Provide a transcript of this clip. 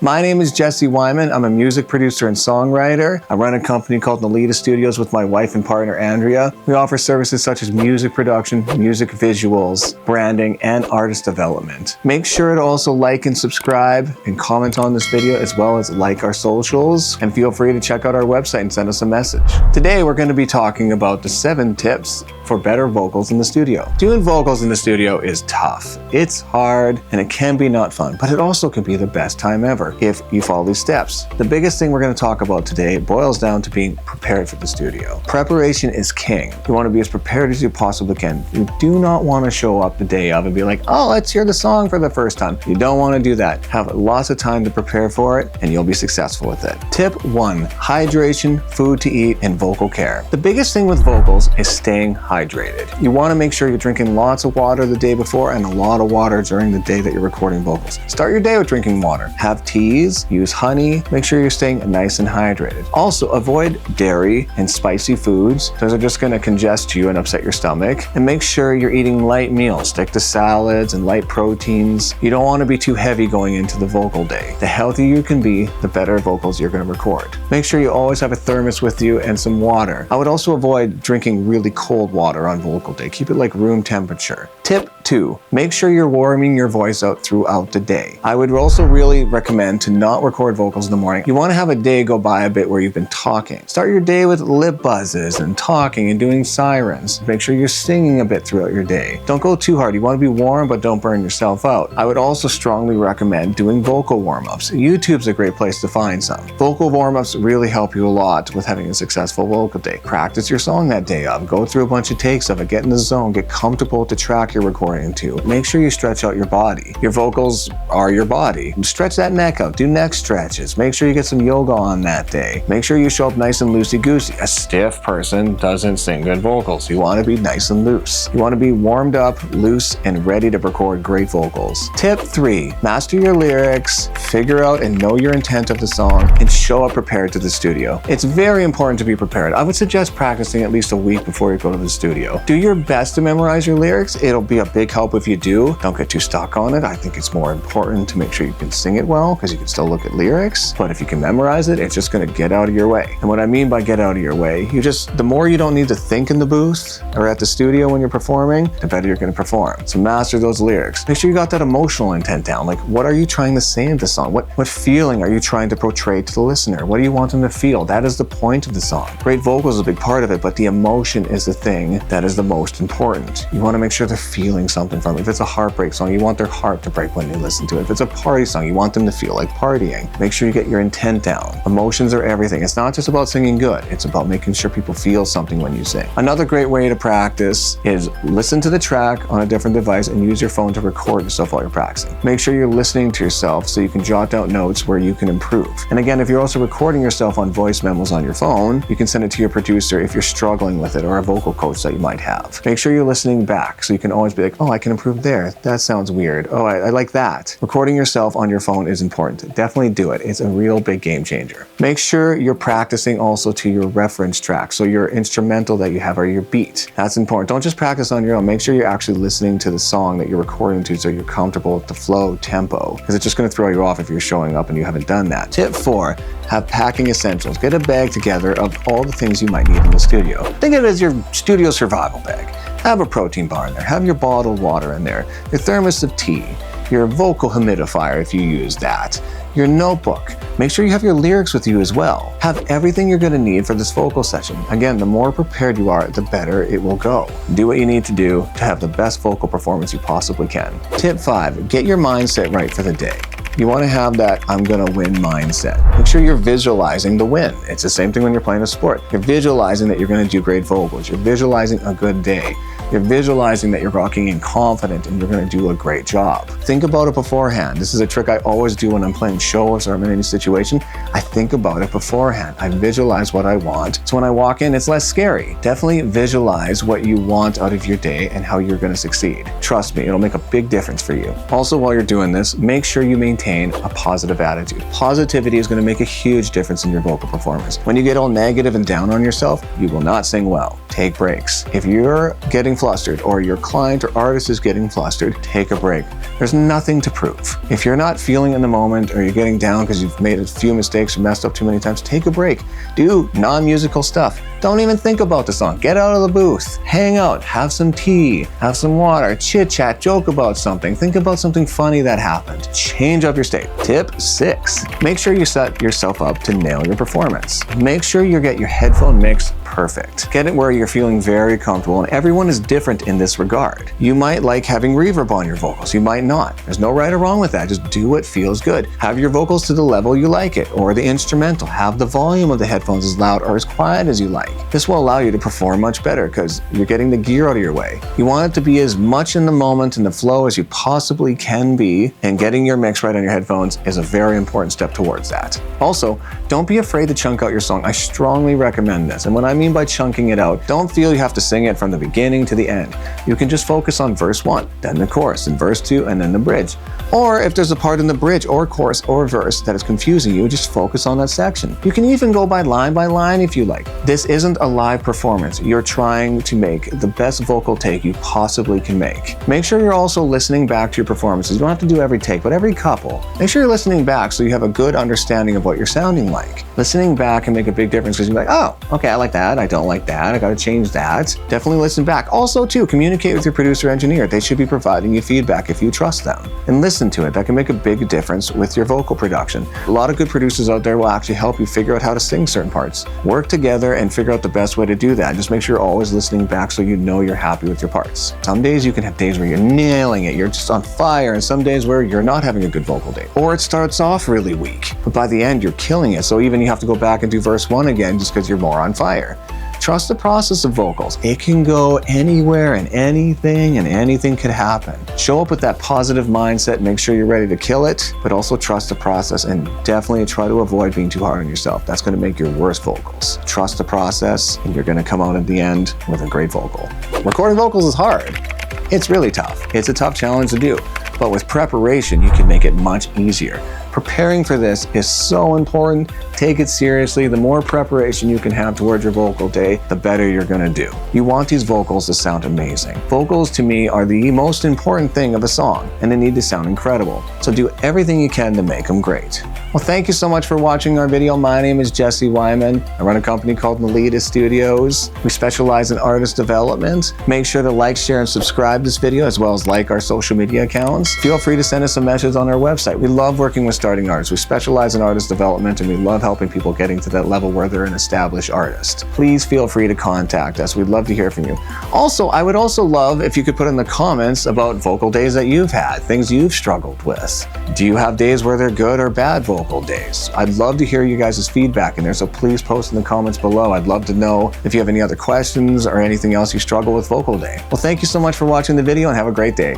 My name is Jesse Weiman. I'm a music producer and songwriter. I run a company called Nolita Studios with my wife and partner, Andrea. We offer services such as music production, music visuals, branding, and artist development. Make sure to also like and subscribe and comment on this video, as well as like our socials, and feel free to check out our website and send us a message. Today, we're going to be talking about the 7 tips for better vocals in the studio. Doing vocals in the studio is tough. It's hard and it can be not fun, but it also can be the best time ever if you follow these steps. The biggest thing we're going to talk about today boils down to being prepared for the studio. Preparation is king. You want to be as prepared as you possibly can. You do not want to show up the day of and be like, oh, let's hear the song for the first time. You don't want to do that. Have lots of time to prepare for it and you'll be successful with it. Tip 1, hydration, food to eat, and vocal care. The biggest thing with vocals is staying hydrated. You want to make sure you're drinking lots of water the day before and a lot of water during the day that you're recording vocals. Start your day with drinking water. Have teas, use honey, make sure you're staying nice and hydrated. Also, avoid dairy and spicy foods. Those are just going to congest you and upset your stomach. And make sure you're eating light meals. Stick to salads and light proteins. You don't want to be too heavy going into the vocal day. The healthier you can be, the better vocals you're going to record. Make sure you always have a thermos with you and some water. I would also avoid drinking really cold water on vocal day. Keep it like room temperature. Tip 2, make sure you're warming your voice out throughout the day. I would also really recommend to not record vocals in the morning. You want to have a day go by a bit where you've been talking. Start your day with lip buzzes and talking and doing sirens. Make sure you're singing a bit throughout your day. Don't go too hard. You want to be warm, but don't burn yourself out. I would also strongly recommend doing vocal warm-ups. YouTube's a great place to find some. Vocal warm-ups really help you a lot with having a successful vocal day. Practice your song that day of. Go through a bunch of takes of it. Get in the zone. Get comfortable with the track you're recording to. Make sure you stretch out your body. Your vocals are your body. Stretch that neck out. Do neck stretches. Make sure you get some yoga on that day. Make sure you show up nice and loosey-goosey. A stiff person doesn't sing good vocals. You want to be nice and loose. You want to be warmed up, loose, and ready to record great vocals. Tip 3, master your lyrics, figure out and know your intent of the song, and show up prepared to the studio. It's very important to be prepared. I would suggest practicing at least a week before you go to the studio. Do your best to memorize your lyrics. It'll be a big help if you do. Don't get too stuck on it. I think it's more important to make sure you can sing it well, because you can still look at lyrics, but if you can memorize it, it's just going to get out of your way. And what I mean by get out of your way, the more you don't need to think in the booth or at the studio when you're performing, the better you're going to perform. So master those lyrics. Make sure you got that emotional intent down. Like, what are you trying to say in the song? What feeling are you trying to portray to the listener? What do you want them to feel? That is the point of the song. Great vocals is a big part of it, but the emotion is the thing that is the most important. You want to make sure they're feeling something from it. If it's a heartbreak song, you want their heart to break when you listen to it. If it's a party song, you want them to feel like partying. Make sure you get your intent down. Emotions are everything. It's not just about singing good. It's about making sure people feel something when you sing. Another great way to practice is listen to the track on a different device and use your phone to record yourself while you're practicing. Make sure you're listening to yourself so you can jot down notes where you can improve. And again, if you're also recording yourself on voice memos on your phone, you can send it to your producer if you're struggling with it, or a vocal coach that you might have. Make sure you're listening back so you can always be like, oh, I can improve there. That sounds weird. Oh, I like that. Recording yourself on your phone is important. Definitely do it. It's a real big game changer. Make sure you're practicing also to your reference track. So your instrumental that you have or your beat. That's important. Don't just practice on your own. Make sure you're actually listening to the song that you're recording to so you're comfortable with the flow, tempo, because it's just going to throw you off if you're showing up and you haven't done that. Tip 4, have packing essentials. Get a bag together of all the things you might need in the studio. Think of it as your studio survival bag. Have a protein bar in there. Have your bottled water in there. Your thermos of tea. Your vocal humidifier if you use that. Your notebook. Make sure you have your lyrics with you as well. Have everything you're going to need for this vocal session. Again, the more prepared you are, the better it will go. Do what you need to do to have the best vocal performance you possibly can. Tip 5, get your mindset right for the day. You want to have that I'm gonna win mindset. Make sure you're visualizing the win. It's the same thing when you're playing a sport. You're visualizing that you're gonna do great vocals. You're visualizing a good day. You're visualizing that you're rocking in confident and you're gonna do a great job. Think about it beforehand. This is a trick I always do when I'm playing shows or I'm in any situation. I think about it beforehand. I visualize what I want. So when I walk in, it's less scary. Definitely visualize what you want out of your day and how you're gonna succeed. Trust me, it'll make a big difference for you. Also, while you're doing this, make sure you maintain a positive attitude. Positivity is gonna make a huge difference in your vocal performance. When you get all negative and down on yourself, you will not sing well. take breaks. If you're getting flustered or your client or artist is getting flustered, take a break. There's nothing to prove. If you're not feeling in the moment or you're getting down because you've made a few mistakes or messed up too many times, take a break. Do non-musical stuff. Don't even think about the song. Get out of the booth. Hang out. Have some tea. Have some water. Chit chat. Joke about something. Think about something funny that happened. Change up your state. Tip 6. Make sure you set yourself up to nail your performance. Make sure you get your headphone mix perfect. Get it where you're feeling very comfortable, and everyone is different in this regard. You might like having reverb on your vocals. You might not. There's no right or wrong with that. Just do what feels good. Have your vocals to the level you like it, or the instrumental. Have the volume of the headphones as loud or as quiet as you like. This will allow you to perform much better because you're getting the gear out of your way. You want it to be as much in the moment and the flow as you possibly can be, and getting your mix right on your headphones is a very important step towards that. Also, don't be afraid to chunk out your song. I strongly recommend this. And what I mean by chunking it out, don't feel you have to sing it from the beginning to the end. You can just focus on verse 1, then the chorus, and verse 2, and then the bridge. Or if there's a part in the bridge or chorus or verse that is confusing you, just focus on that section. You can even go by line if you like. This isn't a live performance. You're trying to make the best vocal take you possibly can make. Make sure you're also listening back to your performances. You don't have to do every take, but every couple. Make sure you're listening back so you have a good understanding of what you're sounding like. Listening back can make a big difference because you're like, oh, okay, I like that. I don't like that. I got to change that. Definitely listen back. Also, too, communicate with your producer engineer. They should be providing you feedback if you trust them. And listen to it. That can make a big difference with your vocal production. A lot of good producers out there will actually help you figure out how to sing certain parts. Work together and figure out the best way to do that. Just make sure you're always listening back so you know you're happy with your parts. Some days you can have days where you're nailing it, you're just on fire, and some days where you're not having a good vocal day. Or it starts off really weak, but by the end you're killing it. So even you have to go back and do verse 1 again just because you're more on fire. Trust the process of vocals. It can go anywhere and anything could happen. Show up with that positive mindset, make sure you're ready to kill it, but also trust the process and definitely try to avoid being too hard on yourself. That's going to make your worst vocals. Trust the process and you're going to come out at the end with a great vocal. Recording vocals is hard. It's really tough. It's a tough challenge to do, but with preparation, you can make it much easier. Preparing for this is so important. Take it seriously. The more preparation you can have towards your vocal day, the better you're gonna do. You want these vocals to sound amazing. Vocals to me are the most important thing of a song, and they need to sound incredible. So do everything you can to make them great. Well, thank you so much for watching our video. My name is Jesse Weiman. I run a company called Nolita Studios. We specialize in artist development. Make sure to like, share, and subscribe this video, as well as like our social media accounts. Feel free to send us a message on our website. We love working with starting artists. We specialize in artist development, and we love helping people getting to that level where they're an established artist. Please feel free to contact us. We'd love to hear from you. Also, I would also love if you could put in the comments about vocal days that you've had, things you've struggled with. Do you have days where they're good or bad vocal days? I'd love to hear you guys' feedback in there, so please post in the comments below. I'd love to know if you have any other questions or anything else you struggle with vocal day. Well, thank you so much for watching the video and have a great day.